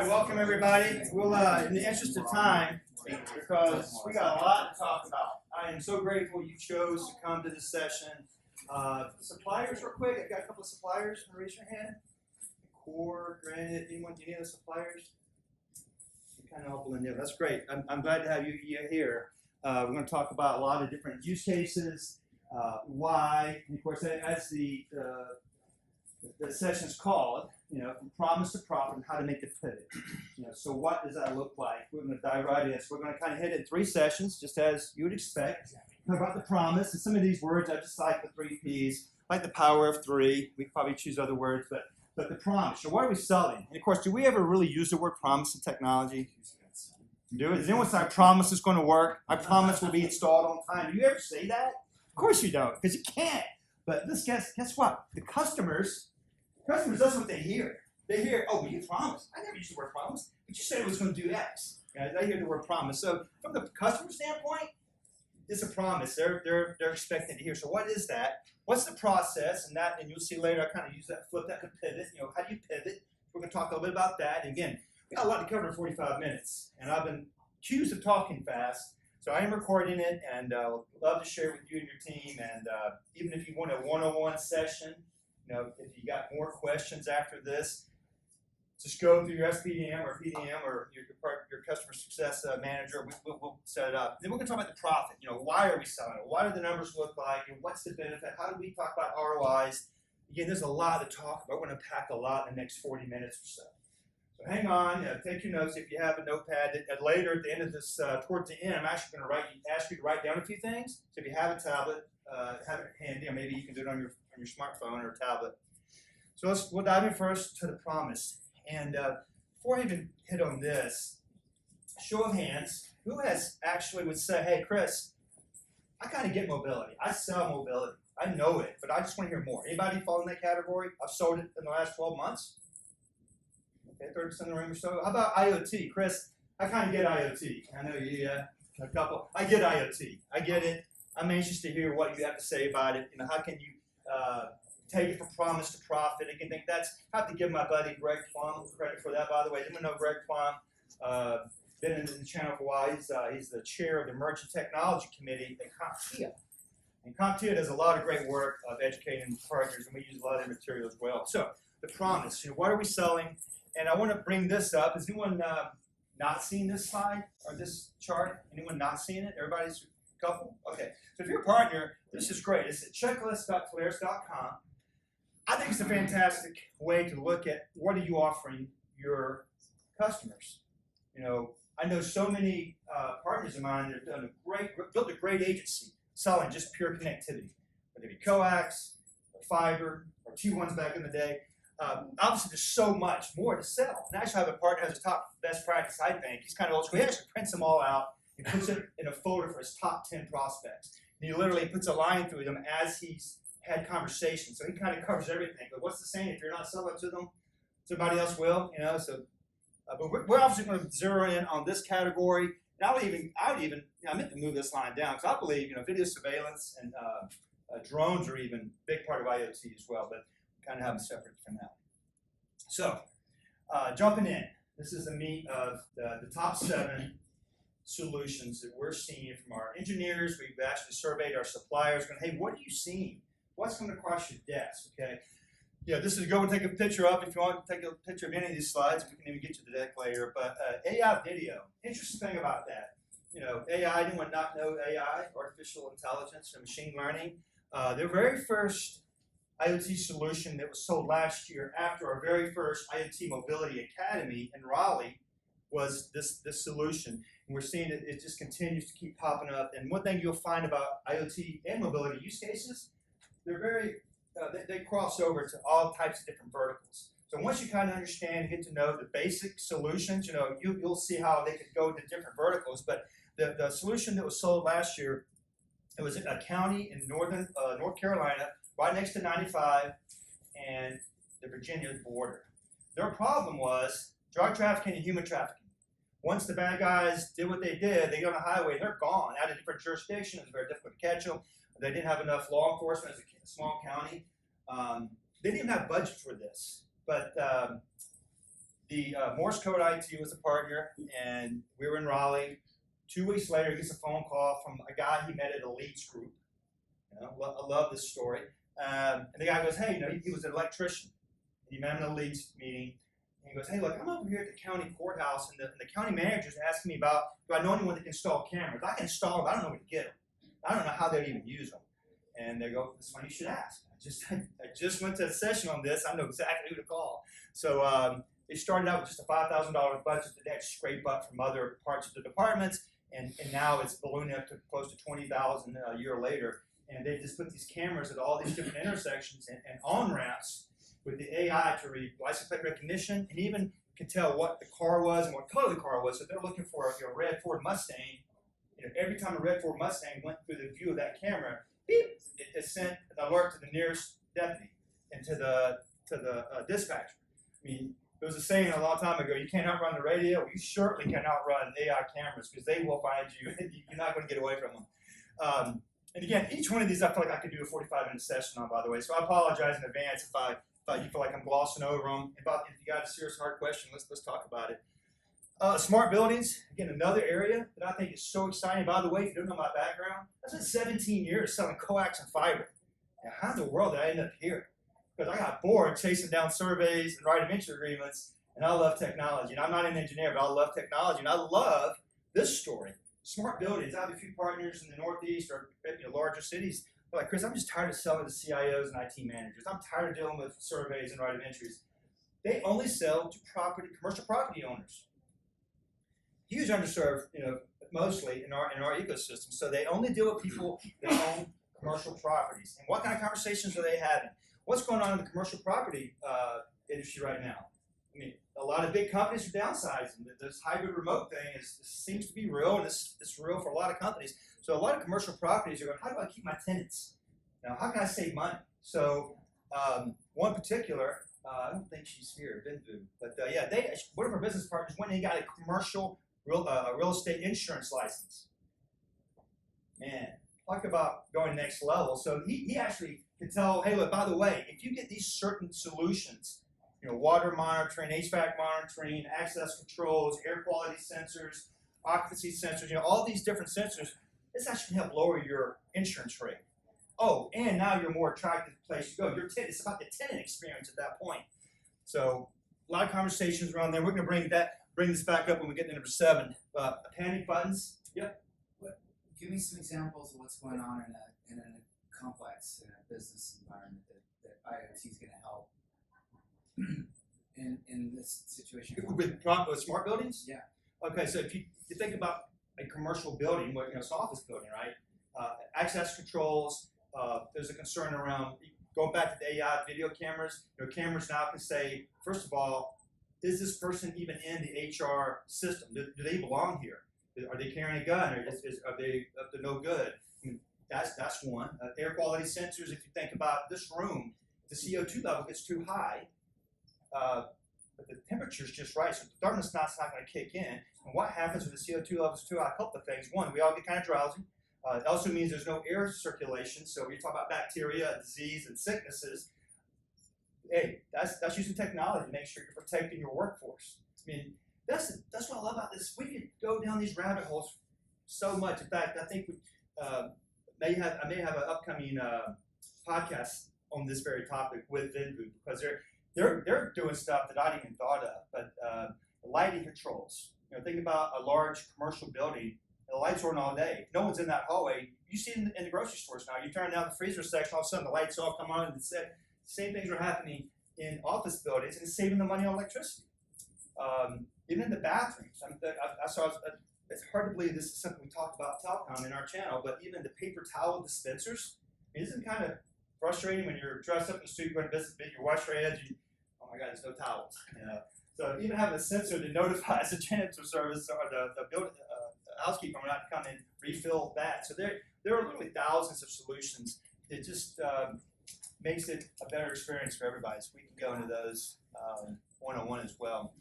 welcome everybody. We'll, in the interest of time, because we got a lot to talk about. I am so grateful you chose to come to this session. Suppliers, real quick. I've got a couple of suppliers. Raise your hand. Core, Granite, anyone? Do you need the suppliers? You kind of all blend in. That's great. I'm glad to have you here. We're going to talk about a lot of different use cases, why, and of course, as the session's called, from promise to profit and how to make the pivot. So what does that look like? We're going to dive right in. So we're going to kind of hit it in 3 sessions, just as you would expect. Talk about the promise, and some of these words I just like the 3 Ps, like the power of 3. We could probably choose other words, but the promise. So what are we selling? And of course, do we ever really use the word promise in technology? Do it? Does anyone say I promise it's going to work? I promise will be installed on time. Do you ever say that? Of course you don't, because you can't. But guess what? The customers, that's what they hear. They hear, oh, well, you promised. I never used the word promise, but you said it was going to do X. They hear the word promise. So from the customer standpoint, it's a promise. They're expecting to hear. So what is that? What's the process? And you'll see later. I kind of use that, flip that to pivot. How do you pivot? We're going to talk a little bit about that. And again, we got a lot to cover in 45 minutes, and I've been accused of talking fast. So I am recording it, and love to share with you and your team. And even if you want a one-on-one session, if you got more questions after this, just go through your SPDM or PDM or your customer success manager. We'll set it up. Then we're going to talk about the profit. Why are we selling it? What do the numbers look like? And what's the benefit? How do we talk about ROIs? Again, there's a lot to talk about. We're going to pack a lot in the next 40 minutes or so. So hang on, take your notes if you have a notepad. Later at the end of this, towards the end, I'm actually going to ask you to write down a few things. So if you have a tablet, have it handy, or maybe you can do it on your smartphone or tablet. So we'll dive in first to the promise. And before I even hit on this, show of hands, who would say, hey, Chris, I kind of get mobility. I sell mobility. I know it, but I just want to hear more. Anybody fall in that category? I've sold it in the last 12 months. Okay, 30% of the room or so. How about IoT? Chris, I kind of get IoT. I know you, a couple. I get IoT. I get it. I'm anxious to hear what you have to say about it. How can you take it from promise to profit? Again, I have to give my buddy Greg Plum credit for that, by the way. Anyone know Greg Plum? Been in the channel for a while. He's the chair of the Emerging Technology Committee at CompTIA. And CompTIA does a lot of great work of educating partners, and we use a lot of their material as well. So the promise, what are we selling? And I want to bring this up. Has anyone not seen this slide or this chart? Anyone not seen it? Everybody's a couple? Okay. So if you're a partner, this is great. It's at checklist.polaris.com. I think it's a fantastic way to look at what are you offering your customers. I know so many partners of mine that have built a great agency selling just pure connectivity, whether it be coax, or fiber, or T1s back in the day. Obviously, there's so much more to sell. And actually, I have a partner who has a top best practice, I think. He's kind of old school. He actually prints them all out and puts it in a folder for his top 10 prospects. And he literally puts a line through them as he's had conversations. So he kind of covers everything. But what's the saying? If you're not selling to them, somebody else will. But we're obviously going to zero in on this category. And I would even, I meant to move this line down because I believe, video surveillance and drones are even a big part of IoT as well. But kind of have them separate from that. So, jumping in, this is the meat of the top 7 solutions that we're seeing from our engineers. We've actually surveyed our suppliers, going, hey, what are you seeing? What's coming across your desk? Okay. This is go and take a picture of if you want to take a picture of any of these slides. We can even get you the deck later. But AI video, interesting thing about that. AI, anyone not know AI, artificial intelligence and machine learning? Their very first IoT solution that was sold last year after our very first IoT Mobility Academy in Raleigh was this solution. And we're seeing it just continues to keep popping up. And one thing you'll find about IoT and mobility use cases, they're they cross over to all types of different verticals. So once you kind of understand and get to know the basic solutions, you'll see how they could go to different verticals. But the solution that was sold last year, it was in a county in North Carolina, right next to 95 and the Virginia border. Their problem was drug trafficking and human trafficking. Once the bad guys did what they did, they get on the highway, they're gone out of different jurisdictions. It's very difficult to catch them. They didn't have enough law enforcement as a small county. They didn't even have budget for this. But the Morse Code IT was a partner, and we were in Raleigh. 2 weeks later, he gets a phone call from a guy he met at a leads group. I love this story. And the guy goes, hey, he was an electrician. And he met him in a leads meeting. And he goes, hey, look, I'm over here at the county courthouse, and the county manager's asking me about, do I know anyone that can install cameras? I can install them, but I don't know where to get them. I don't know how they'd even use them. And they go, it's funny you should ask. I just went to a session on this. I know exactly who to call. So they started out with just a $5,000 budget that they had to scrape up from other parts of the departments, and now it's ballooned up to close to $20,000 a year later. And they just put these cameras at all these different intersections and on-ramps with the AI to read license plate recognition, and even can tell what the car was and what color the car was. So they're looking for a red Ford Mustang. Every time a red Ford Mustang went through the view of that camera, beep, it sent an alert to the nearest deputy and to the dispatcher. I mean, there was a saying a long time ago, you can't outrun the radio. You certainly can outrun AI cameras, because they will find you. You're not going to get away from them. And again, each one of these I feel like I could do a 45-minute session on, by the way. So I apologize in advance if you feel like I'm glossing over them. If you got a serious hard question, let's talk about it. Smart buildings, again, another area that I think is so exciting. By the way, if you don't know my background, I spent 17 years selling coax and fiber. Now, how in the world did I end up here? Because I got bored chasing down surveys and writing venture agreements, and I love technology. And I'm not an engineer, but I love technology, and I love this story. Smart buildings. I have a few partners in the Northeast or larger cities. They're like, Chris, I'm just tired of selling to CIOs and IT managers. I'm tired of dealing with surveys and writing entries. They only sell to commercial property owners. Huge underserved, mostly in our ecosystem. So they only deal with people that own commercial properties. And what kind of conversations are they having? What's going on in the commercial property industry right now? I mean, a lot of big companies are downsizing. This hybrid remote thing seems to be real, and it's real for a lot of companies. So a lot of commercial properties are going, how do I keep my tenants? How can I save money? So one particular, I don't think she's here, Benvu, but one of our business partners went and got a commercial real estate insurance license. Man, talk about going next level. So he actually can tell, hey, look, by the way, if you get these certain solutions, water monitoring, HVAC monitoring, access controls, air quality sensors, occupancy sensors, all these different sensors, this actually can help lower your insurance rate. Oh, and now you're a more attractive place to go. It's about the tenant experience at that point. So a lot of conversations around there. We're going to bring this back up when we get to number 7. Panic buttons. Yep. Give me some examples of what's going on in a complex business environment that IoT is going to help in this situation. With smart buildings? Yeah. Okay, so if you think about a commercial building, it's an office building, right? Access controls. There's a concern around going back to the AI video cameras. Cameras now can say, first of all, is this person even in the HR system? Do they belong here? Are they carrying a gun, or are they up to no good? I mean, that's one. Air quality sensors. If you think about this room, the CO2 level gets too high, but the temperature's just right, so the darkness not going to kick in. And what happens when the CO2 level is too high? A couple of things. One, we all get kind of drowsy. It also means there's no air circulation. So when you talk about bacteria, disease, and sicknesses, hey, that's using technology to make sure you're protecting your workforce. I mean, that's what I love about this. We could go down these rabbit holes so much. In fact, I think I may have an upcoming podcast on this very topic with Venvu, because they're doing stuff that I didn't even thought of. But lighting controls. Think about a large commercial building. The lights are on all day. If no one's in that hallway. You see it in the grocery stores now. You turn down the freezer section, all of a sudden the lights all come on, and same things are happening in office buildings, and it's saving the money on electricity. Even in the bathrooms. I saw. It's hard to believe this is something we talk about telecom in our channel, but even the paper towel dispensers. Isn't it kind of frustrating when you're dressed up in the suit, going to visit, you wash your hands, oh my God, there's no towels. So even having a sensor that notifies the janitor service or the housekeeper not to come in, refill that. So there are literally thousands of solutions. It just makes it a better experience for everybody. So we can go into those one-on-one as well.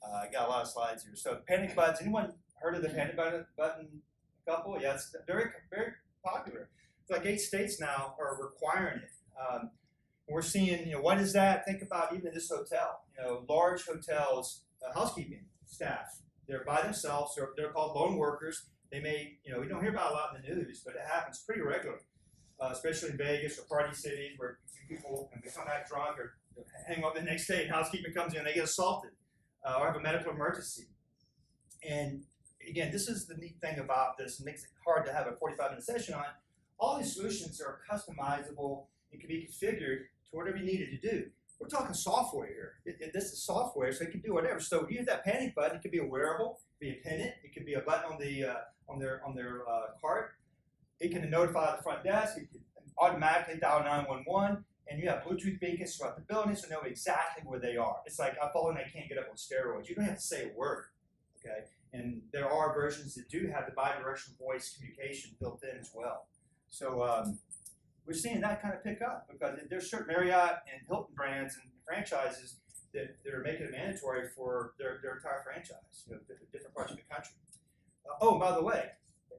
I got a lot of slides here. So panic buttons. Anyone heard of the panic button couple? Yeah, it's very, very popular. It's like 8 states now are requiring it. We're seeing, what is that? Think about even this hotel. large hotels, housekeeping staff. They're by themselves. They're called lone workers. They may, we don't hear about it a lot in the news, but it happens pretty regularly, especially in Vegas or party cities where people can become that drunk or hang up the next day and housekeeping comes in and they get assaulted or have a medical emergency. And again, this is the neat thing about this. It makes it hard to have a 45-minute session on. All these solutions are customizable and can be configured to whatever you need it to do. We're talking software here. This is software, so it can do whatever. So use that panic button. It could be a wearable, it could be a pendant, it could be a button on their cart. It can notify the front desk. It can automatically dial 911, and you have Bluetooth beacons throughout the building, so know exactly where they are. It's like I'm falling, I can't get up on steroids. You don't have to say a word, okay? And there are versions that do have the bidirectional voice communication built in as well. So we're seeing that kind of pick up because there's certain Marriott and Hilton brands and franchises that are making it mandatory for their entire franchise, different parts of the country. Oh, by the way,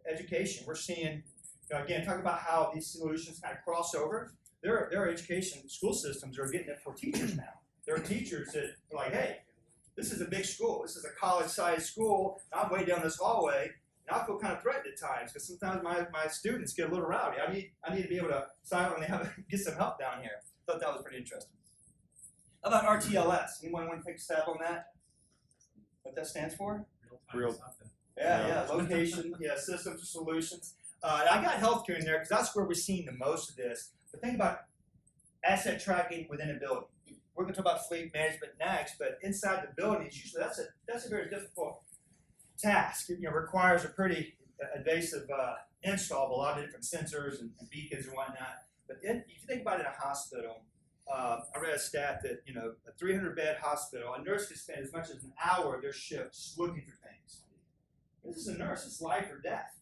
education. We're seeing, again, talk about how these solutions kind of cross over. There are education school systems that are getting it for teachers now. There are teachers that are like, hey, this is a big school. This is a college-sized school. I'm way down this hallway. And I feel kind of threatened at times because sometimes my students get a little rowdy. I need to be able to silently get some help down here. Thought that was pretty interesting. How about RTLS? Anyone want to take a stab on that? What that stands for? Real. Yeah, location, systems or solutions. I got healthcare in there because that's where we're seeing the most of this. But think about asset tracking within a building. We're going to talk about fleet management next, but inside the buildings, usually that's a very difficult task. It requires a pretty invasive install of a lot of different sensors and beacons and whatnot. But if you think about it in a hospital, I read a stat that a 300-bed hospital, a nurse could spend as much as an hour of their shift just looking for things. This is a nurse; it's life or death.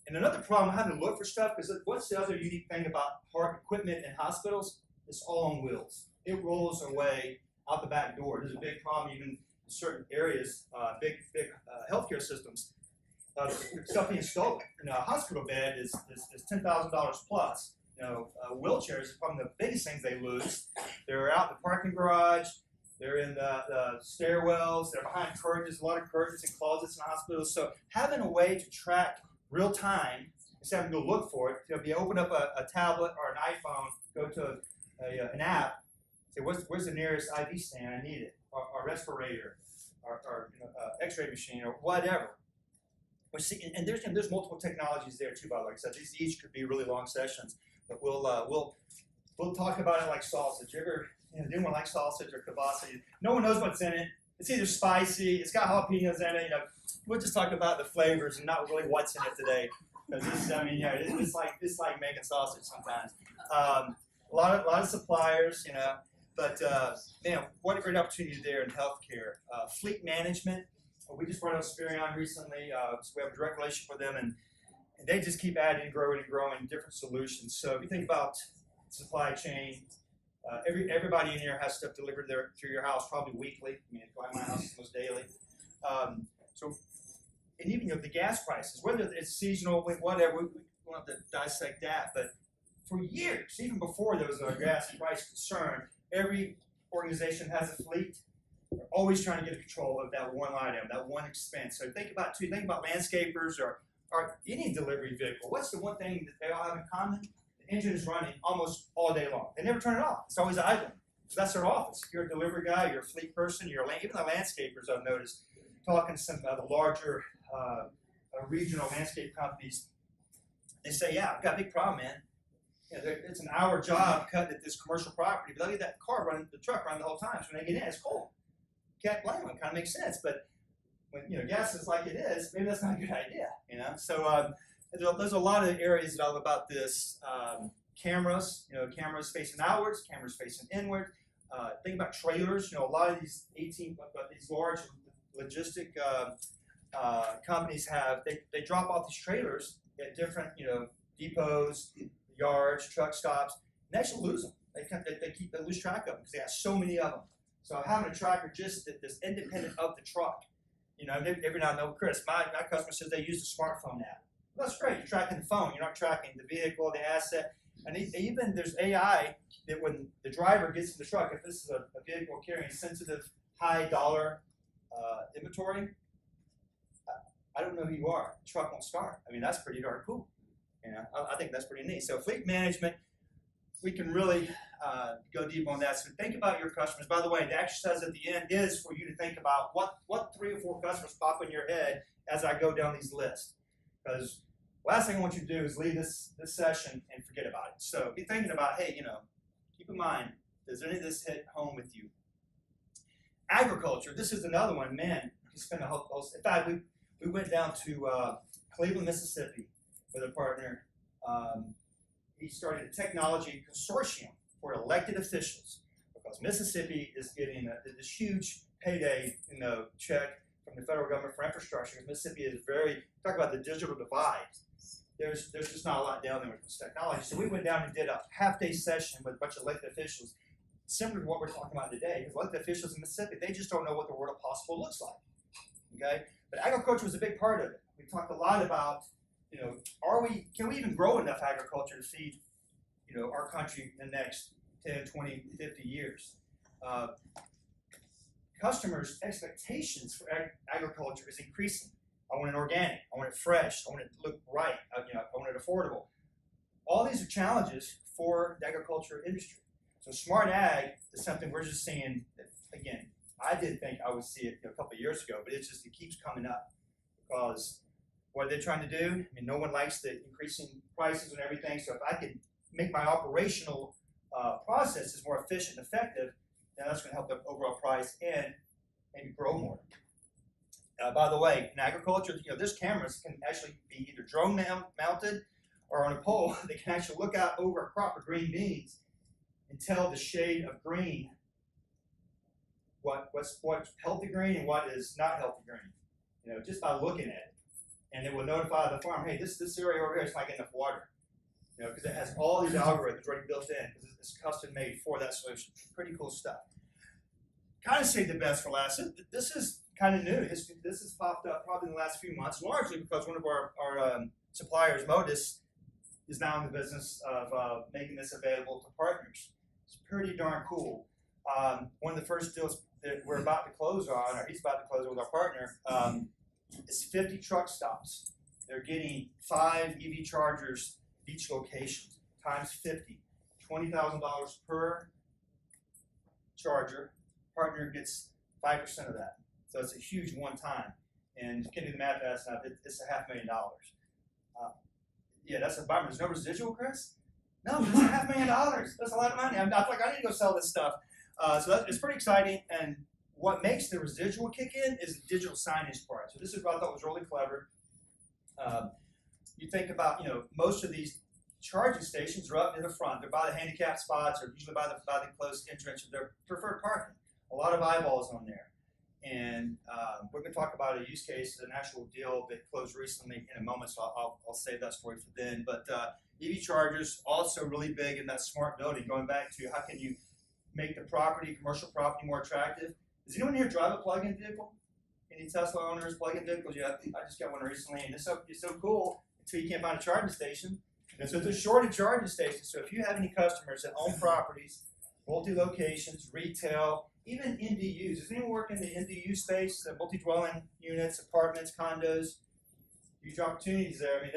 And another problem, having to look for stuff, because what's the other unique thing about hard equipment in hospitals? It's all on wheels. It rolls away out the back door. There's a big problem even in certain areas, big healthcare systems. Stuff being stolen. A hospital bed is $10,000 plus. Wheelchairs are probably the biggest things they lose. They're out in the parking garage. They're in the stairwells. They're behind curtains. A lot of curtains and closets in hospitals. So having a way to track real time instead of having to go look for it, be open up a tablet or an iPhone, go to an app, say where's the nearest IV stand? I need it, or respirator, or X-ray machine, or whatever. And there's multiple technologies there too. By the way, so these each could be really long sessions, but we'll talk about it like sausage. You ever anyone like sausage or kielbasa? No one knows what's in it. It's either spicy, it's got jalapenos in it. We'll just talk about the flavors and not really what's in it today. Because it's like making sausage sometimes. A lot of suppliers, but what a great opportunity there in healthcare. Fleet management. We just brought up Spirion recently. So we have a direct relationship with them, and they just keep adding and growing different solutions. So if you think about supply chain, everybody in here has stuff delivered to your house probably weekly. I mean, my house is almost daily. And even the gas prices, whether it's seasonal, whatever, we won't have to dissect that. But for years, even before there was a gas price concern, every organization has a fleet. They're always trying to get control of that one item, that one expense. So think about landscapers or any delivery vehicle. What's the one thing that they all have in common? The engine is running almost all day long. They never turn it off. It's always idling. So that's their office. If you're a delivery guy, you're a fleet person, even the landscapers I've noticed, talking to some of the larger regional landscape companies, they say, yeah, I've got a big problem, man. It's an hour job cutting at this commercial property, but look at that the truck running the whole time. So when they get in, it's cold. Can't blame them. It kind of makes sense. But when gas is like it is, maybe that's not a good idea. So there's a lot of areas that I love about this. Cameras, cameras facing outwards, cameras facing inward. Think about trailers. A lot of these these large logistic companies they drop off these trailers at different depots, yards, truck stops, and they actually lose them. They lose track of them because they have so many of them. So having a tracker just that's independent of the truck, every now and then, Chris, my customer says they use the smartphone app. Well, that's great. You're tracking the phone. You're not tracking the vehicle, the asset. And even there's AI that when the driver gets in the truck, if this is a vehicle carrying sensitive, high dollar inventory, I don't know who you are. The truck won't start. I mean, that's pretty darn cool. You know, I think that's pretty neat. So fleet management, we can really go deep on that. So think about your customers. By the way, the exercise at the end is for you to think about what 3 or 4 customers pop in your head as I go down these lists. Because last thing I want you to do is leave this session and forget about it. So be thinking about, hey, you know, keep in mind, does any of this hit home with you? Agriculture, this is another one. Man, you spend a whole in fact, we went down to Cleveland, Mississippi with a partner. He started a technology consortium for elected officials because Mississippi is getting this huge payday, you know, check from the federal government for infrastructure. Mississippi is very, talk about the digital divide. There's just not a lot down there with this technology. So we went down and did a half-day session with a bunch of elected officials, similar to what we're talking about today. Because elected officials in Mississippi, they just don't know what the world of possible looks like. Okay, but agriculture was a big part of it. We talked a lot about, you know, can we even grow enough agriculture to feed, you know, our country in the next 10, 20, 50 years? Customers' expectations for agriculture is increasing. I want it organic. I want it fresh. I want it to look right. You know, I want it affordable. All these are challenges for the agriculture industry. So smart ag is something we're just seeing. Again, I didn't think I would see it a couple of years ago, but it keeps coming up because what are they trying to do? I mean, no one likes the increasing prices and everything. So if I could make my operational processes more efficient and effective, then that's going to help the overall price and maybe grow more. By the way, in agriculture, you know, there's cameras can actually be either drone mounted or on a pole. They can actually look out over a crop of green beans and tell the shade of green what's healthy green and what is not healthy green. You know, just by looking at it, and it will notify the farm, hey, this area over here is not getting enough water. You know, because it has all these algorithms already built in because it's custom made for that solution. Pretty cool stuff. Kind of saved the best for last. This is kind of new. This has popped up probably in the last few months, largely because one of our suppliers, Modus, is now in the business of making this available to partners. It's pretty darn cool. One of the first deals that we're about to close on, or he's about to close with our partner, is 50 truck stops. They're getting 5 EV chargers each location, times 50, $20,000 per charger. Partner gets 5% of that. So it's a huge one-time. And you can do the math fast enough, it's $500,000. Yeah, that's a bummer. There's no residual, Chris? No, it's $500,000. That's a lot of money. I'm like, I need to go sell this stuff. So it's pretty exciting. And what makes the residual kick in is the digital signage part. So this is what I thought was really clever. You think about, you know, most of these charging stations are up near the front. They're by the handicap spots or usually by the closed entrance of their preferred parking. A lot of eyeballs on there. And we're going to talk about a use case, an actual deal that closed recently in a moment, so I'll save that story for then. But EV chargers also really big in that smart building, going back to how can you make the property, commercial property, more attractive. Does anyone here drive a plug-in vehicle? Any Tesla owners, plug-in vehicles? Yeah, I just got one recently, and it's so cool until you can't find a charging station. And so there's a shortage of charging stations. So if you have any customers that own properties, multi-locations, retail, even MDUs. Does anyone work in the MDU space, the multi-dwelling units, apartments, condos? Huge opportunities there. I mean,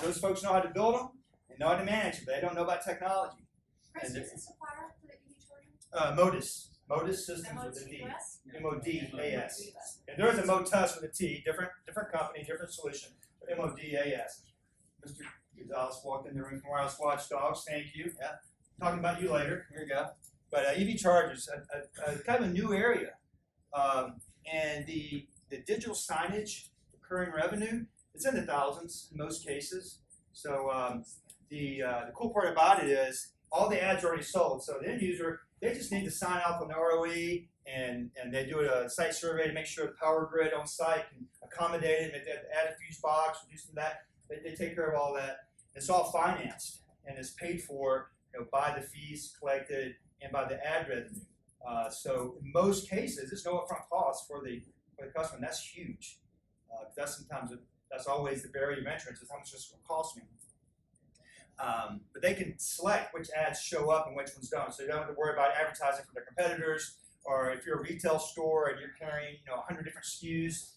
those folks know how to build them and know how to manage them. They don't know about technology. Chris, who's the supplier for the EV charging? Modus Systems with a D. M-O-D-A-S. And there's a Motus with a T, different company, different solution, but M-O-D-A-S. Mr. Gonzalez walked in the room from Wireless Watchdogs. Thank you. Yeah. Talking about you later. Here you go. But EV chargers, kind of a new area. And the digital signage, recurring revenue, it's in the thousands in most cases. So the cool part about it is all the ads are already sold. So the end user, they just need to sign up on the ROE and they do a site survey to make sure the power grid on site can accommodate it. If they have to add a fuse box, reduce that, they take care of all that. It's all financed and it's paid for, you know, by the fees collected and by the ad revenue. So in most cases, there's no upfront cost for the customer, and that's huge. That's always the barrier of entrance is how much this will cost me. But they can select which ads show up and which ones don't. So you don't have to worry about advertising for their competitors, or if you're a retail store and you're carrying 100 different SKUs,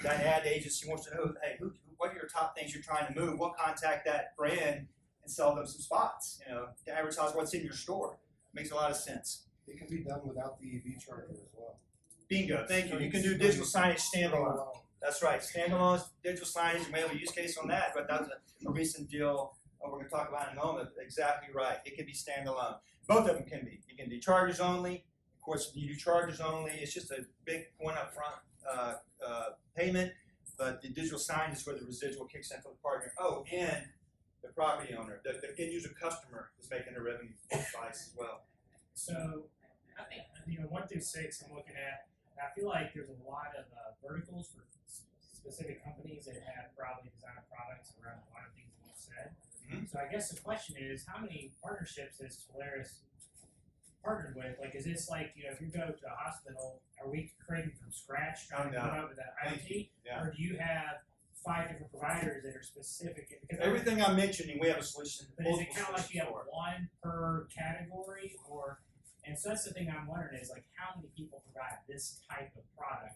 that ad agency wants to know, hey, what are your top things you're trying to move? We'll contact that brand and sell them some spots, to advertise what's in your store. Makes a lot of sense. It can be done without the EV charger as well. Bingo, thank you. You can do digital signage standalone. That's right, standalone digital signage. You may have a use case on that, but that's a recent deal we're going to talk about in a moment. Exactly right. It can be standalone. Both of them can be. You can do chargers only. Of course, you do chargers only. It's just a big one up front payment, but the digital signage is where the residual kicks in for the partner. Oh, and the property owner, the end user customer is making a revenue slice as well. So, I think 1 through 6 I'm looking at. I feel like there's a lot of verticals for specific companies that have probably designed products around a lot of things that you said. Mm-hmm. So I guess the question is, how many partnerships has Polaris partnered with? Like, is this like, if you go to a hospital, are we creating from scratch, trying to come up with an IoT? Yeah. Or do you have 5 different providers that are specific? Because Everything I'm mentioning, we have a solution. but is it kind of like you have for. one per category, and so that's the thing I'm wondering is like how many people provide this type of product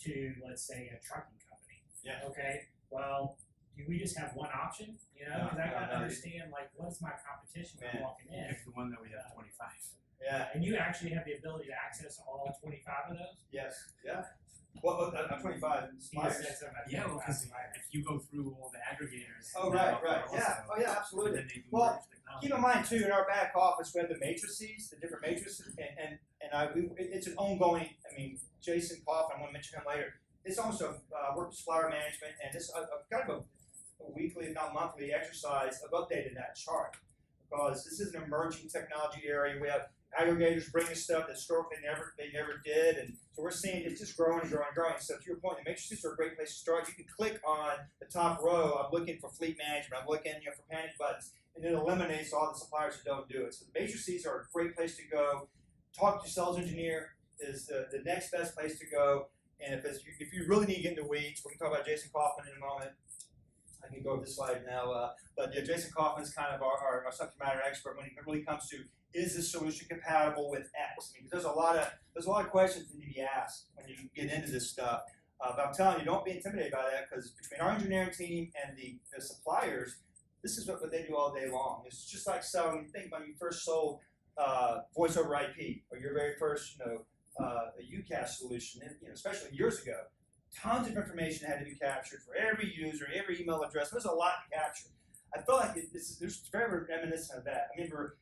to, let's say, a trucking company? Yeah. Okay. Well, do we just have one option? Because I gotta No. understand like what's my competition when I'm walking in. Pick the one that we have 25. Yeah. And you actually have the ability to access all 25 of those? Yes. Yeah. Well, I'm 25. You just Suppliers. said something about Yeah, well, 25 because providers. if you go through all the aggregators. Oh, they right, offer right. also, Yeah. Oh, yeah, absolutely. then they do Well, merge technology. Keep in mind too, in our back office, we have the matrices, the different matrices, and it's an ongoing. I mean, Jason Coughlin, I'm going to mention him later. It's also work with supplier management, and it's kind of a weekly, if not monthly, exercise of updating that chart because this is an emerging technology area. We have aggregators bringing stuff that historically they never did, and so we're seeing it's just growing and growing and growing. So to your point, the matrices are a great place to start. You can click on the top row. I'm looking for fleet management. I'm looking for panic buttons, and it eliminates all the suppliers who don't do it. So the matrices are a great place to go. Talk to your sales engineer is the next best place to go. And if you really need to get into the weeds, we can talk about Jason Coughlin in a moment. I can go over this slide now, but yeah, Jason Coughlin is kind of our subject matter expert when it really comes to is this solution compatible with X? I mean, there's a lot of questions that need to be asked when you get into this stuff. But I'm telling you, don't be intimidated by that because between our engineering team and the suppliers, this is what they do all day long. It's just like selling. Think when you first sold voice over IP or your very first, a UCaaS solution, especially years ago. Tons of information had to be captured for every user, every email address. There's a lot to capture. I feel like it's very reminiscent of that. I remember,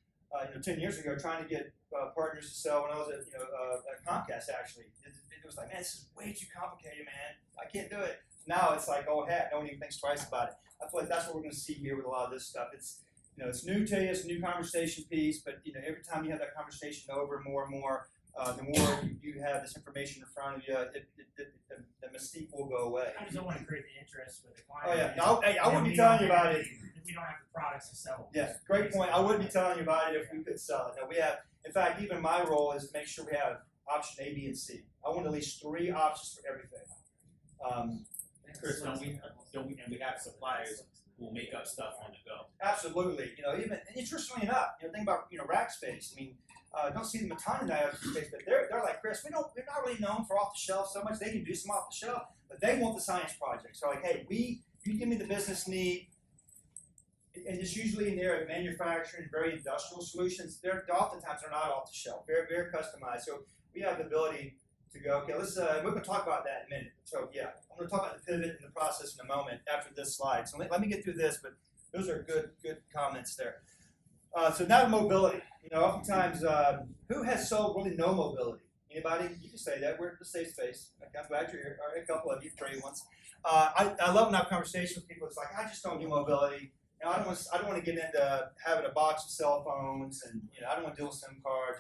10 years ago, trying to get partners to sell when I was at Comcast. Actually, it was like, man, this is way too complicated, man. I can't do it. Now it's like, oh heck, no one even thinks twice about it. I feel like that's what we're going to see here with a lot of this stuff. It's new to you, it's a new conversation piece, but every time you have that conversation over more and more. The more you have this information in front of you, the mystique will go away. I just don't want to create the interest with the client. Oh yeah, no, hey, I wouldn't be telling you about it. If we don't have the products to sell. Yeah, great point. I wouldn't be telling you about it if we could sell it. No, we have. In fact, even my role is to make sure we have option A, B, and C. I want at least 3 options for everything. Chris, and we have suppliers who will make up stuff on the go. Absolutely. Even interestingly enough, think about rack space. I mean. Don't see them a ton in IoT space, but they're like, Chris, we're not really known for off the shelf so much. They can do some off the shelf, but they want the science project. So like, hey, you give me the business need, and it's usually in there at manufacturing, very industrial solutions. They're oftentimes they're not off the shelf, very very customized. So we have the ability to go. Okay, let's we're going to talk about that in a minute. So yeah, I'm going to talk about the pivot and the process in a moment after this slide. So let me get through this, but those are good comments there. So now mobility. Oftentimes, who has sold really no mobility? Anybody? You can say that. We're in the safe space. Okay, I'm glad you're here. All right, a couple of you, brave ones. I love when I have conversations with people. It's like, I just don't do mobility. I don't want to get into having a box of cell phones, and I don't want to deal with SIM cards.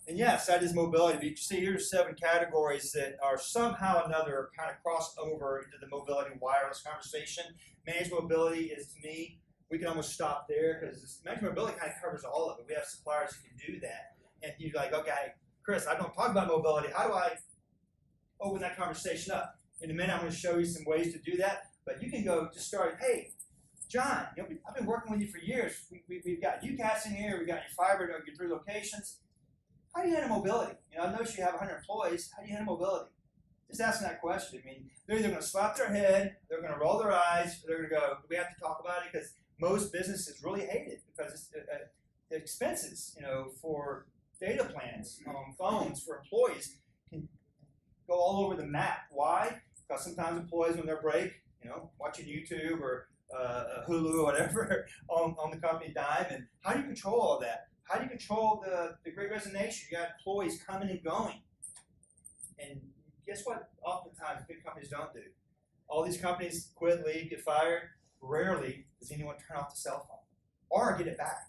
And yes, that is mobility. But you see, here's 7 categories that are somehow or another kind of cross over into the mobility and wireless conversation. Managed mobility is, to me, we can almost stop there because managed mobility kind of covers all of it. We have suppliers who can do that. And you're like, okay, Chris, I don't talk about mobility. How do I open that conversation up? In a minute, I'm going to show you some ways to do that. But you can go just start, hey, John, I've been working with you for years. We've got UCAS in here. We've got your fiber to your 3 locations. How do you handle mobility? I notice you have 100 employees. How do you handle mobility? Just asking that question. I mean, they're either going to slap their head, they're going to roll their eyes, or they're going to go, we have to talk about it, because most businesses really hate it, because it's the expenses, for data plans on phones for employees can go all over the map. Why? Because sometimes employees, when they're break, watching YouTube or Hulu or whatever on the company dime, and how do you control all that? How do you control the Great Resignation? You got employees coming and going, and guess what? Oftentimes, big companies don't do. All these companies quit, leave, get fired. Rarely does anyone turn off the cell phone or get it back.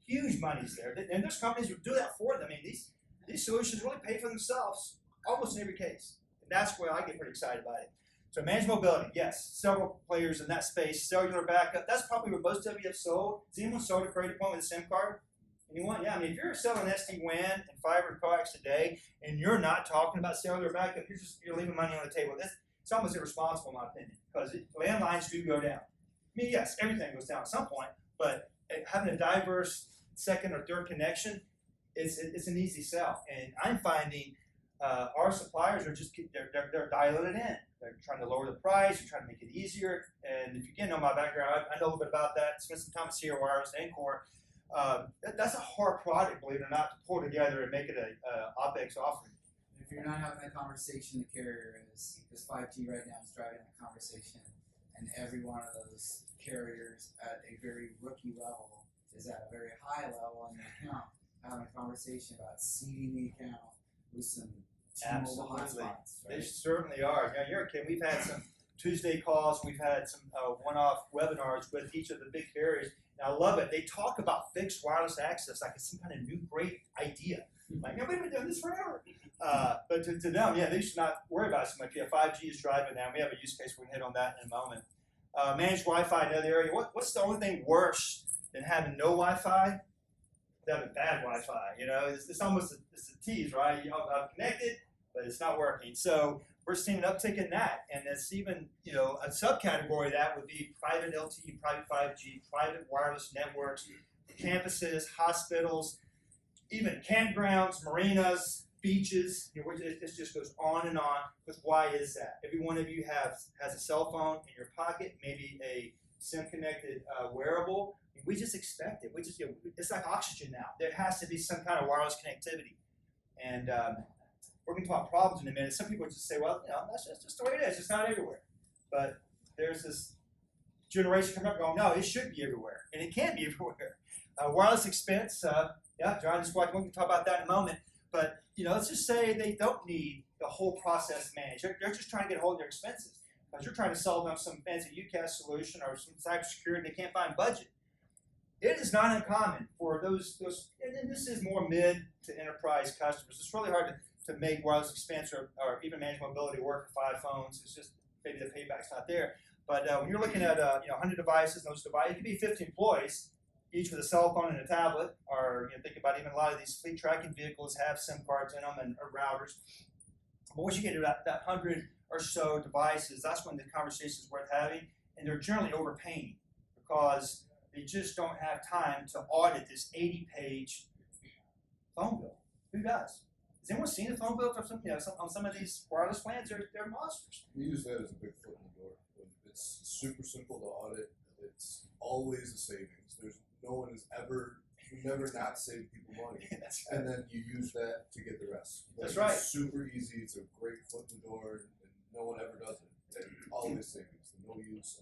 Huge money's there, and there's companies who do that for them. I mean, these solutions really pay for themselves almost in every case, and that's where I get pretty excited about it. So, managed mobility, yes, several players in that space. Cellular backup, that's probably what most of you have sold. Has anyone sold a credit point with a SIM card? Anyone? Yeah, I mean, if you're selling SD-WAN and fiber coax today, and you're not talking about cellular backup, you're leaving money on the table. It's almost irresponsible, in my opinion, because landlines do go down. I mean, yes, everything goes down at some point, but having a diverse second or third connection, it's an easy sell. And I'm finding our suppliers are they're dialing it in. They're trying to lower the price. They're trying to make it easier. And if you get to know my background, I know a little bit about that. Spent some time at Sierra Wireless and Core. That's a hard product, believe it or not, to pull together and make it a OpEx offering. If you're not having that conversation, the carrier is, because 5G right now is driving that conversation, and every one of those carriers at a very rookie level is at a very high level on the account, having a conversation about seeding the account with some T-Mobile hotspots. They certainly are. You're a kid. We've had some Tuesday calls. We've had some one-off webinars with each of the big carriers. And I love it. They talk about fixed wireless access like it's some kind of new great idea. Like, we've been doing this forever. But to them, yeah, they should not worry about it so much. Yeah, 5G is driving that. We have a use case we can hit on that in a moment. Managed Wi-Fi, another area. What's the only thing worse than having no Wi-Fi? Having bad Wi-Fi. It's almost it's a tease, right? I'm connected, but it's not working. So we're seeing an uptick in that, and it's even a subcategory of that would be private LTE, private 5G, private wireless networks, campuses, hospitals, even campgrounds, marinas, beaches. It just goes on and on. Because why is that? Every one of you has a cell phone in your pocket, maybe a SIM-connected wearable. We just expect it. It's like oxygen now. There has to be some kind of wireless connectivity, and we're going to talk about problems in a minute. Some people just say, well, that's just the way it is. It's not everywhere. But there's this generation coming up going, no, it should be everywhere. And it can be everywhere. Wireless expense, yeah, John just walked. We can talk about that in a moment. But, let's just say they don't need the whole process managed. They're just trying to get a hold of their expenses. Because you're trying to sell them some fancy UCAS solution or some cybersecurity, they can't find budget. It is not uncommon for those, and this is more mid to enterprise customers. It's really hard to make wireless expense or even managed mobility work for 5 phones. It's just maybe the payback's not there. But when you're looking at 100 devices, those devices, it could be 50 employees, each with a cell phone and a tablet. Or think about even a lot of these fleet tracking vehicles have SIM cards in them and routers. But once you get to that 100 or so devices, that's when the conversation is worth having, and they're generally overpaying because they just don't have time to audit this 80-page phone bill. Who does? Has anyone seen a phone bill for on some of these wireless plans? They're monsters. We use that as a big foot in the door. It's super simple to audit. It's always a savings. You never not save people money. That's right. And then you use that to get the rest. That's right. It's super easy. It's a great foot in the door, and no one ever does it. And always savings. No use.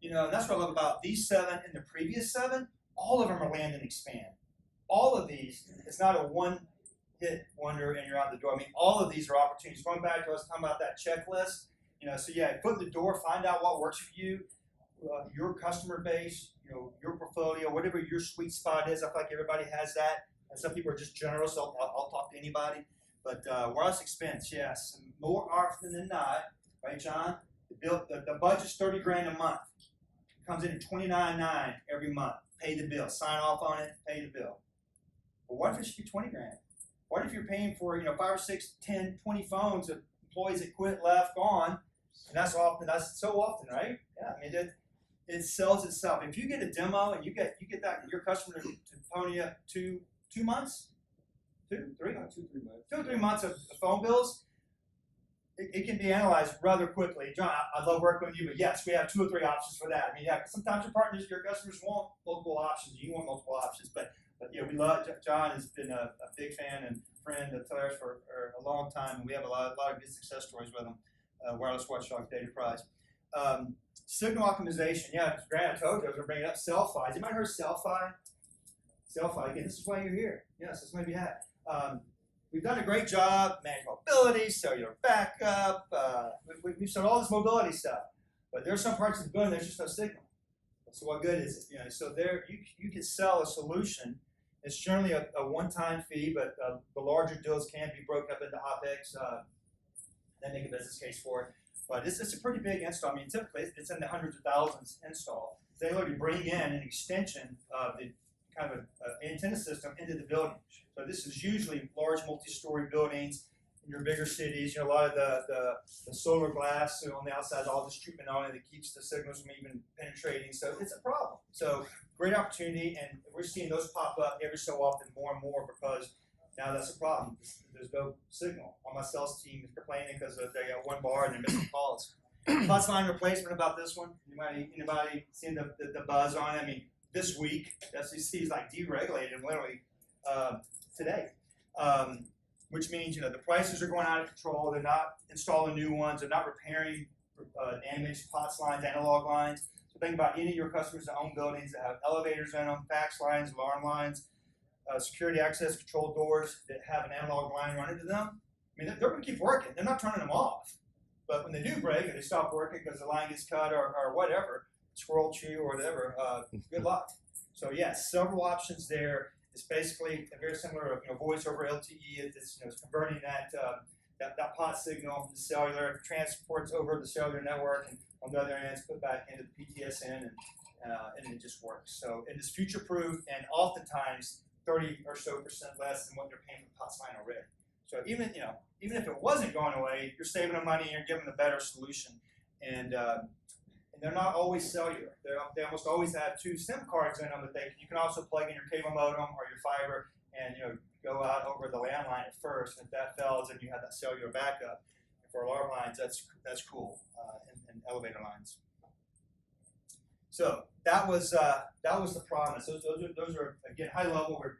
And that's what I love about these 7 and the previous 7. All of them are land and expand. All of these, it's not a one-hit wonder and you're out the door. I mean, all of these are opportunities. Going back to us talking about that checklist, so yeah, foot in the door, find out what works for you, your customer base, your portfolio, whatever your sweet spot is. I feel like everybody has that. And some people are just generous, so I'll talk to anybody. But wireless expense, yes, more often than not, right, John? The budget's $30,000 a month. Comes in at $29,900 every month. Pay the bill. Sign off on it. Pay the bill. But what if it should be $20,000? What if you're paying for 5 or 6, 10, 20 phones of employees that quit, left, gone? And that's so often, right? Yeah, I mean, it sells itself. If you get a demo and you get that your customer to pony you 2 months, 2, 3 months, 2 or 3 months of phone bills, it can be analyzed rather quickly. John, I love working with you, but yes, we have 2 or 3 options for that. I mean, yeah, sometimes your customers want multiple options. You want multiple options, but yeah, we love John has been a big fan and friend of Thales for a long time, and we have a lot of good success stories with him. Wireless Watchdog Data Prize. Signal optimization. Yeah, Grant, I told you I was going to bring it up. Cell-Fi. Has anybody heard Cell-Fi? Cell-Fi. Again, this is why you're here. Yes, this might be hat. We've done a great job, managed mobility, cellular backup. We've sold all this mobility stuff, but there are some parts of the building there's just no signal. So what good is it? You know, so there you can sell a solution. It's generally a one-time fee, but the larger deals can be broken up into OpEx. Then make a business case for it. But it's a pretty big install. I mean, typically it's in the hundreds of thousands install. They literally bring in an extension of the kind of an antenna system into the building. So this is usually large multi-story buildings in your bigger cities. You know, a lot of the solar glass on the outside has all this treatment on it that keeps the signals from even penetrating. So it's a problem. So great opportunity, and we're seeing those pop up every so often more and more because now that's a problem. There's no signal. All my sales team is complaining because they got one bar and they're missing calls. Plus line replacement about this one. Anybody seen the buzz on it? I mean, this week, FCC is like deregulated literally today, which means the prices are going out of control. They're not installing new ones. They're not repairing damaged POTS lines, analog lines. So think about any of your customers that own buildings that have elevators in them, fax lines, alarm lines, security access control doors that have an analog line run into them. I mean, they're going to keep working. They're not turning them off. But when they do break and they stop working because the line gets cut or whatever, squirrel chew or whatever, good luck. So yes, several options there. It's basically very similar to voice over LTE. It's converting that POT signal to cellular, transports over the cellular network, and on the other end, it's put back into the PTSN, and it just works. So it is future-proof, and oftentimes 30% or so less than what they're paying for the POTS line already. So even if it wasn't going away, you're saving them money and you're giving them a better solution. And they're not always cellular. They almost always have 2 SIM cards in them, but you can also plug in your cable modem or your fiber and go out over the landline at first. And if that fails, then you have that cellular backup. And for alarm lines, that's cool, and elevator lines. So that was the promise. Those are again high level. We're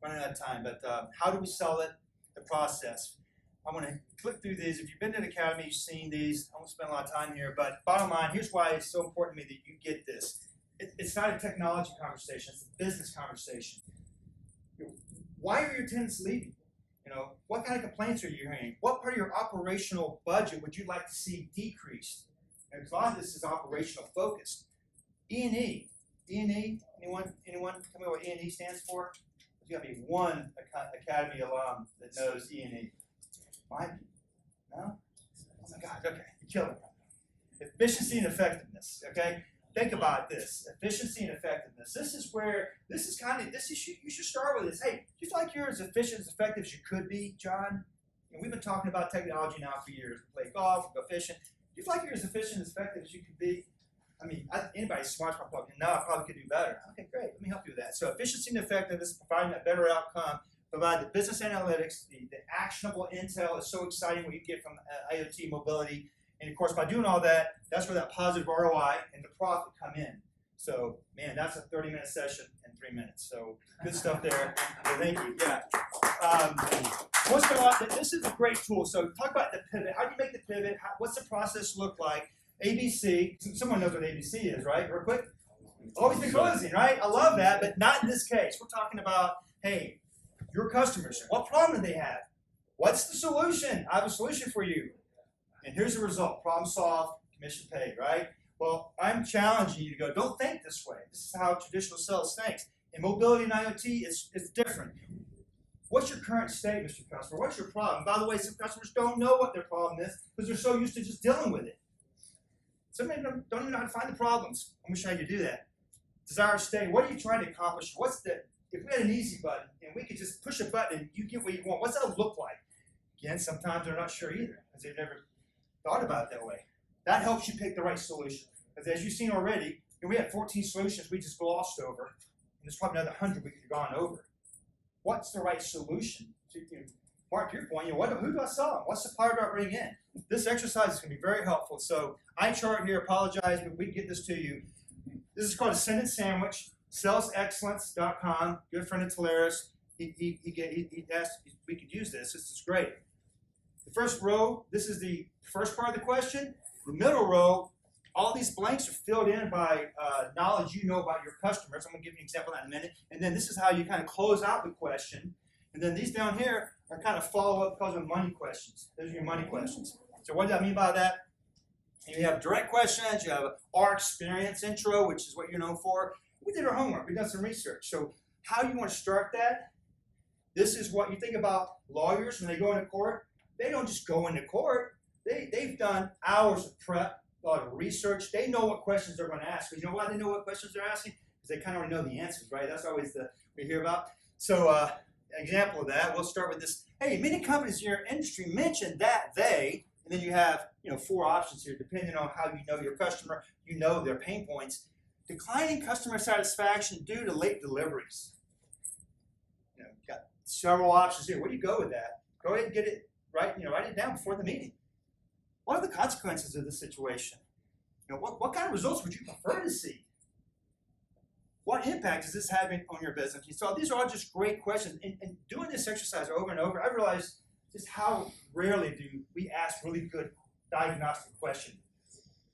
running out of time, but how do we sell it? The process. I'm going to click through these. If you've been to the academy, you've seen these. I won't spend a lot of time here, but bottom line, here's why it's so important to me that you get this. It's not a technology conversation. It's a business conversation. Why are your tenants leaving? What kind of complaints are you hearing? What part of your operational budget would you like to see decreased? Because a lot of this is operational focused. E&E. E&E. Anyone tell me what E&E stands for? There's got to be one academy alum that knows E&E. Mike? No? Oh my God, okay, you're killing me. Efficiency and effectiveness, okay? Think about this. Efficiency and effectiveness. You should start with this. Hey, do you feel like you're as efficient, as effective as you could be, John? We've been talking about technology now for years. We play golf, we go fishing. Do you feel like you're as efficient, as effective as you could be? I mean, anybody smart is probably, no, I probably could do better. Okay, great, let me help you with that. So efficiency and effectiveness, providing a better outcome, provide the business analytics, the actionable intel is so exciting what you get from IoT mobility. And of course, by doing all that, that's where that positive ROI and the profit come in. So, man, that's a 30-minute session in 3 minutes. So, good stuff there. So thank you. Yeah. This is a great tool. So, talk about the pivot. How do you make the pivot? What's the process look like? ABC. Someone knows what ABC is, right? Real quick. Always be closing, right? I love that, but not in this case. We're talking about, hey, your customers. What problem do they have? What's the solution? I have a solution for you. And here's the result. Problem solved, commission paid, right? Well, I'm challenging you to go, don't think this way. This is how traditional sales thinks. In mobility and IoT, it's different. What's your current state, Mr. Customer? What's your problem? By the way, some customers don't know what their problem is because they're so used to just dealing with it. Some of them don't even know how to find the problems. I'm going to show you how to do that. Desired state. What are you trying to accomplish? If we had an easy button and we could just push a button and you get what you want, what's that look like? Again, sometimes they're not sure either because they've never thought about it that way. That helps you pick the right solution. Because as you've seen already, we had 14 solutions we just glossed over, and there's probably another 100 we could have gone over. What's the right solution? Mark, to your point, who do I sell? What supplier do I bring in? This exercise is going to be very helpful. So I chart here, apologize, but we can get this to you. This is called a sentence sandwich, salesexcellence.com, good friend of Talaris. He asked if we could use this. This is great. The first row, this is the first part of the question. The middle row, all these blanks are filled in by knowledge you know about your customers. I'm going to give you an example of that in a minute. And then this is how you kind of close out the question. And then these down here are kind of follow-up because of money questions. Those are your money questions. So what do I mean by that? You have direct questions. You have our experience intro, which is what you're known for. We did our homework. We done some research. So how you want to start that? This is what you think about lawyers when they go into court. They don't just go into court. They've done hours of prep, a lot of research. They know what questions they're going to ask. But you know why they know what questions they're asking? Because they kind of already know the answers, right? That's always we hear about. So an example of that, we'll start with this. Hey, many companies in your industry mention that they, and then you have 4 options here, depending on how you know your customer, you know their pain points. Declining customer satisfaction due to late deliveries. Got several options here. Where do you go with that? Go ahead and get it right. Write it down before the meeting. What are the consequences of this situation? What kind of results would you prefer to see? What impact is this having on your business? So these are all just great questions. And doing this exercise over and over, I realized just how rarely do we ask really good diagnostic questions.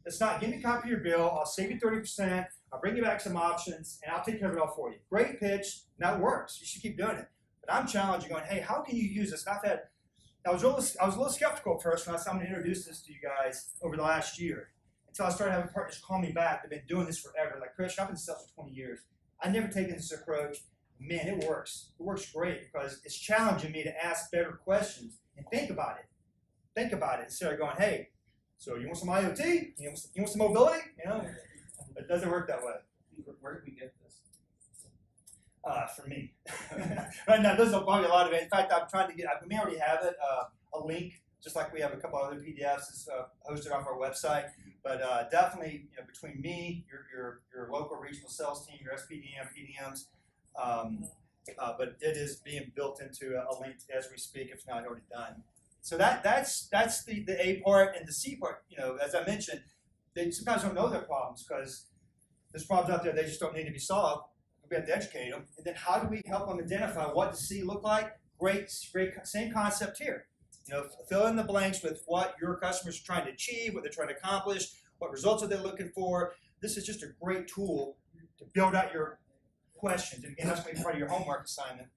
It's not, give me a copy of your bill, I'll save you 30%, I'll bring you back some options, and I'll take care of it all for you. Great pitch, that works. You should keep doing it. But I'm challenging, going, hey, how can you use this? And I was a little skeptical at first when I was going to introduce this to you guys over the last year. Until I started having partners call me back. They've been doing this forever. Like, Chris, I've been in sales for 20 years. I've never taken this approach. Man, it works. It works great because it's challenging me to ask better questions and think about it. Think about it instead of going, hey, so you want some IoT? You want some mobility? It doesn't work that way. Where did we get this? For me. Right now, there's probably a lot of it. In fact, I'm trying to we may already have it, a link, just like we have a couple other PDFs is hosted off our website. But definitely, between me, your local regional sales team, your SPDM, PDMs, but it is being built into a link as we speak, if not already done. So that's the A part, and the C part. As I mentioned, they sometimes don't know their problems because there's problems out there they just don't need to be solved. We have to educate them, and then how do we help them identify what does C look like? Great, same concept here. Fill in the blanks with what your customers are trying to achieve, what they're trying to accomplish, what results are they looking for. This is just a great tool to build out your questions, and again, that's going to be part of your homework assignment.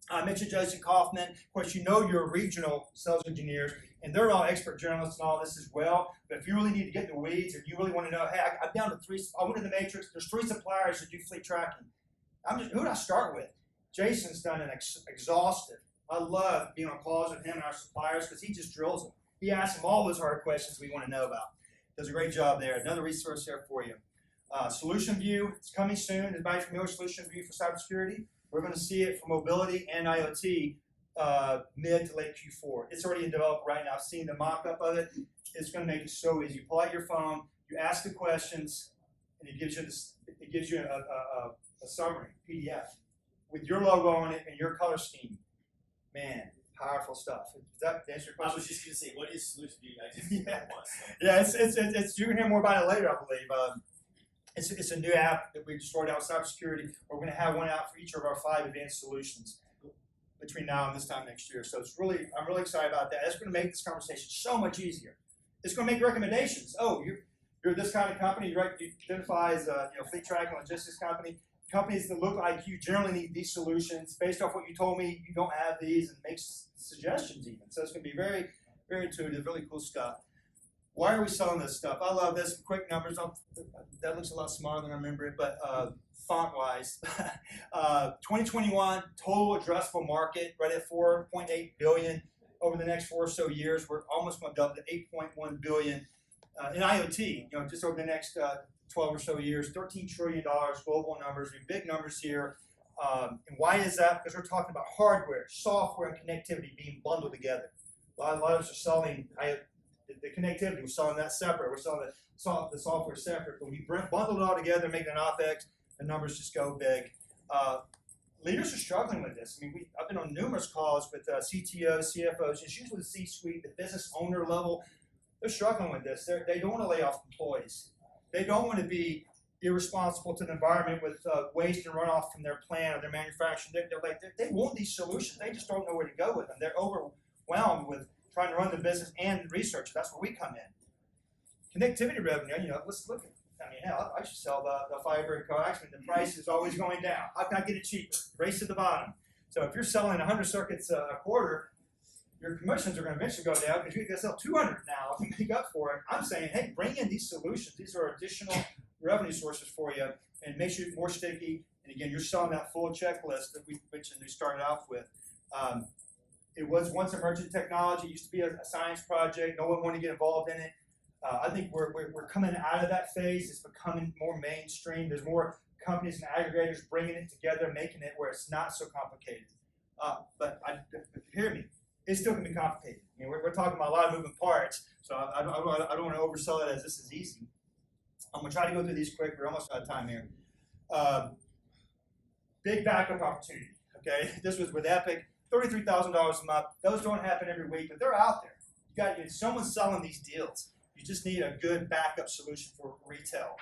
I mentioned Jason Kaufman. Of course, your regional sales engineers, and they're all expert journalists and all this as well. But if you really need to get in the weeds and you really want to know, hey, I'm down to 3, I went to the matrix, there's 3 suppliers that do fleet tracking. Who do I start with? Jason's done an exhaustive. I love being on calls with him and our suppliers because he just drills them. He asks them all those hard questions we want to know about. Does a great job there. Another resource there for you. Solution View, it's coming soon. Everybody familiar with Solution View for cybersecurity? We're going to see it for mobility and IoT mid to late Q4. It's already in development right now. I've seen the mock-up of it. It's going to make it so easy. You pull out your phone, you ask the questions, and it gives you a summary PDF with your logo on it and your color scheme. Man, powerful stuff. Does that answer your question? I was just going to say, what is Solution View? I just didn't know what it was. Yeah, it's you're going to hear more about it later, I believe. It's a new app that we just rolled out with cybersecurity. We're going to have one out for each of our 5 advanced solutions between now and this time next year. So I'm really excited about that. It's going to make this conversation so much easier. It's going to make recommendations. Oh, you're this kind of company. You identify as a fleet tracking logistics company. Companies that look like you generally need these solutions. Based off what you told me, you don't have these, and makes suggestions even. So it's going to be very, very intuitive, really cool stuff. Why are we selling this stuff? I love this. Quick numbers. That looks a lot smaller than I remember it, but font-wise, 2021 total addressable market right at $4.8 billion. Over the next 4 or so years, we're almost going to double to $8.1 billion in IoT. Just over the next 12 or so years, $13 trillion global numbers. Big numbers here. And why is that? Because we're talking about hardware, software, and connectivity being bundled together. A lot of us are selling the connectivity, we're selling that separate. We're selling the software separate. But when you bundle it all together, make it an OpEx, the numbers just go big. Leaders are struggling with this. I mean, I've been on numerous calls with CTOs, CFOs. It's usually the C-suite, the business owner level. They're struggling with this. They don't want to lay off employees. They don't want to be irresponsible to the environment with waste and runoff from their plant or their manufacturing. They want these solutions. They just don't know where to go with them. They're overwhelmed with trying to run the business and research. That's where we come in. Connectivity revenue, let's look at. I mean, hell, I should sell the fiber and coax, but the price is always going down. How can I get it cheaper? Race to the bottom. So if you're selling 100 circuits a quarter, your commissions are going to eventually go down because you're going to sell 200 now to make up for it. I'm saying, hey, bring in these solutions. These are additional revenue sources for you and make sure it's more sticky. And again, you're selling that full checklist that we mentioned we started off with. It was once emerging technology. It used to be a science project. No one wanted to get involved in it. I think we're coming out of that phase. It's becoming more mainstream. There's more companies and aggregators bringing it together, making it where it's not so complicated. But hear me, it's still going to be complicated. I mean, we're talking about a lot of moving parts, so I don't want to oversell it as this is easy. I'm going to try to go through these quick. We're almost out of time here. Big backup opportunity. Okay, this was with Epic, $33,000 a month. Those don't happen every week, but they're out there. You got someone's selling these deals. You just need a good backup solution for retail.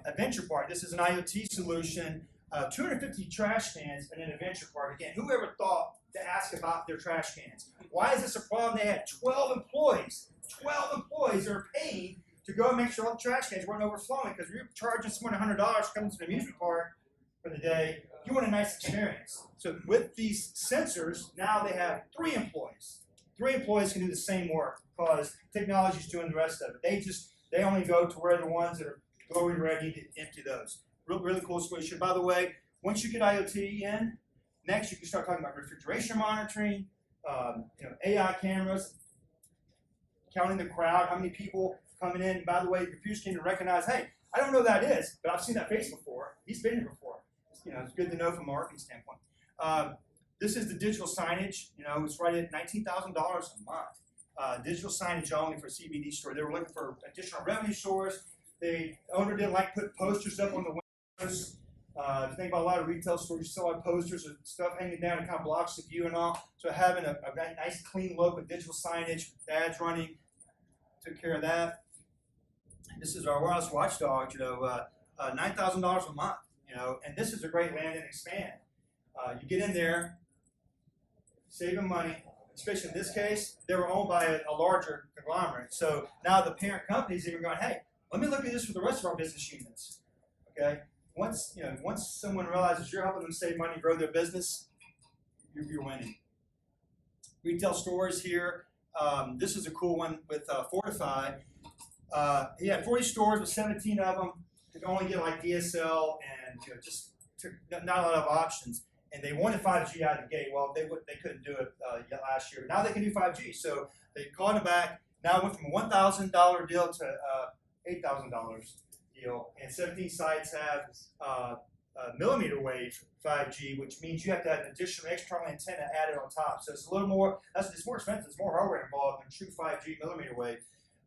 Adventure Park, this is an IoT solution, 250 trash cans in an adventure park. Again, whoever thought to ask about their trash cans? Why is this a problem? They had 12 employees. 12 employees are paid to go and make sure all the trash cans weren't overflowing because you're charging someone $100 to come to the amusement park for the day. You want a nice experience. So with these sensors, now they have 3 employees. 3 employees can do the same work because technology's doing the rest of it. They only go to where the ones that are glowing red need to empty those. Really cool solution. By the way, once you get IoT in, next you can start talking about refrigeration monitoring, AI cameras, counting the crowd, how many people coming in. By the way, the computer's can recognize, hey, I don't know who that is, but I've seen that face before. He's been here before. It's good to know from a marketing standpoint. This is the digital signage. It's right at $19,000 a month. Digital signage only for CBD store. They were looking for additional revenue source. The owner didn't like putting posters up on the windows. If you think about a lot of retail stores, you still have posters and stuff hanging down and kind of blocks the view and all. So having a nice clean look with digital signage, ads running, took care of that. This is our wireless watchdog, $9,000 a month, and this is a great land and expand. You get in there, saving money, especially in this case, they were owned by a larger conglomerate. So now the parent companies even going, hey, let me look at this for the rest of our business units. Okay, once someone realizes you're helping them save money, grow their business, you're winning. Retail stores here. This is a cool one with Fortify. He had 40 stores with 17 of them. Could only get like DSL and just not a lot of options. And they wanted 5G out of the gate. Well, they couldn't do it last year. Now they can do 5G. So they called it back. Now it went from a $1,000 deal to $8,000 deal. And 17 sites have millimeter wave 5G, which means you have to have an additional external antenna added on top. So it's a little more, it's more expensive. There's more hardware involved than true 5G millimeter wave.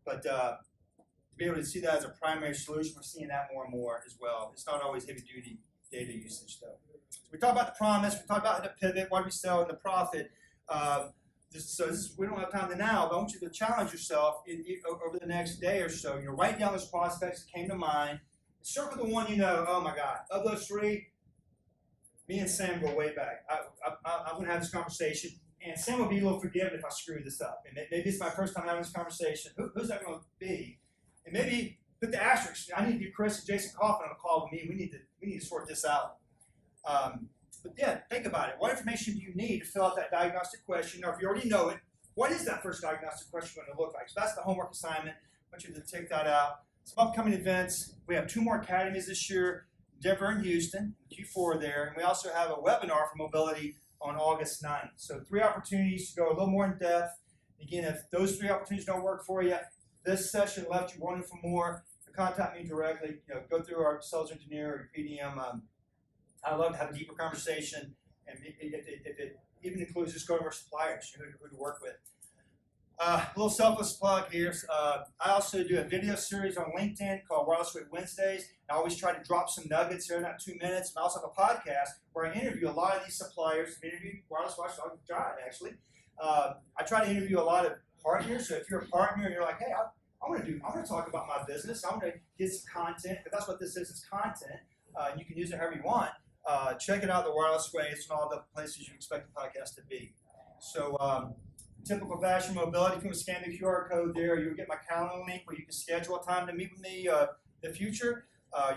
But to be able to see that as a primary solution, we're seeing that more and more as well. It's not always heavy duty data usage though. So we talked about the promise, we talked about the pivot, why we sell, and the profit. We don't have time to now, but I want you to challenge yourself over the next day or so. Write down those prospects that came to mind. Circle the one oh my God, of those 3, me and Sam go way back. I'm going to have this conversation, and Sam will be a little forgiving if I screw this up. And maybe it's my first time having this conversation. Who's that going to be? And maybe put the asterisk. I need to get Chris and Jason Coffin on a call with me. We need to sort this out. But yeah, think about it. What information do you need to fill out that diagnostic question? Or if you already know it, what is that first diagnostic question going to look like? So that's the homework assignment. I want you to take that out. Some upcoming events. We have 2 more academies this year, Denver and Houston, Q4 there. And we also have a webinar for mobility on August 9th. So 3 opportunities to go a little more in depth. Again, if those 3 opportunities don't work for you, this session left you wanting for more, contact me directly. Go through our sales engineer or your PDM. I'd love to have a deeper conversation, and if it even includes just going to our suppliers, who to work with. A little selfless plug here. I also do a video series on LinkedIn called Wireless Week Wednesdays. I always try to drop some nuggets here, not 2 minutes. And I also have a podcast where I interview a lot of these suppliers. I interview Wireless Watchdog John, actually. I try to interview a lot of partners. So if you're a partner and you're like, hey, I want to talk about my business. I want to get some content, because that's what this is content. And you can use it however you want. Check it out, The Wireless Way. It's in all the places you expect the podcast to be. So, typical fashion mobility, if you want to scan the QR code there, you'll get my calendar link where you can schedule a time to meet with me in the future.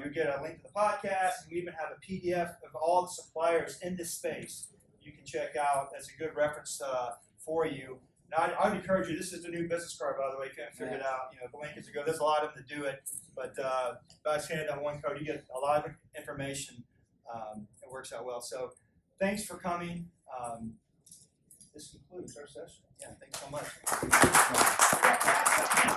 You'll get a link to the podcast, and we even have a PDF of all the suppliers in this space you can check out as a good reference for you. Now, I would encourage you, this is the new business card, by the way, if you haven't figured it out. The link is to go. There's a lot of them to do it, but by scanning that one code, you get a lot of information. It works out well. So thanks for coming. This concludes our session. Yeah, thanks so much.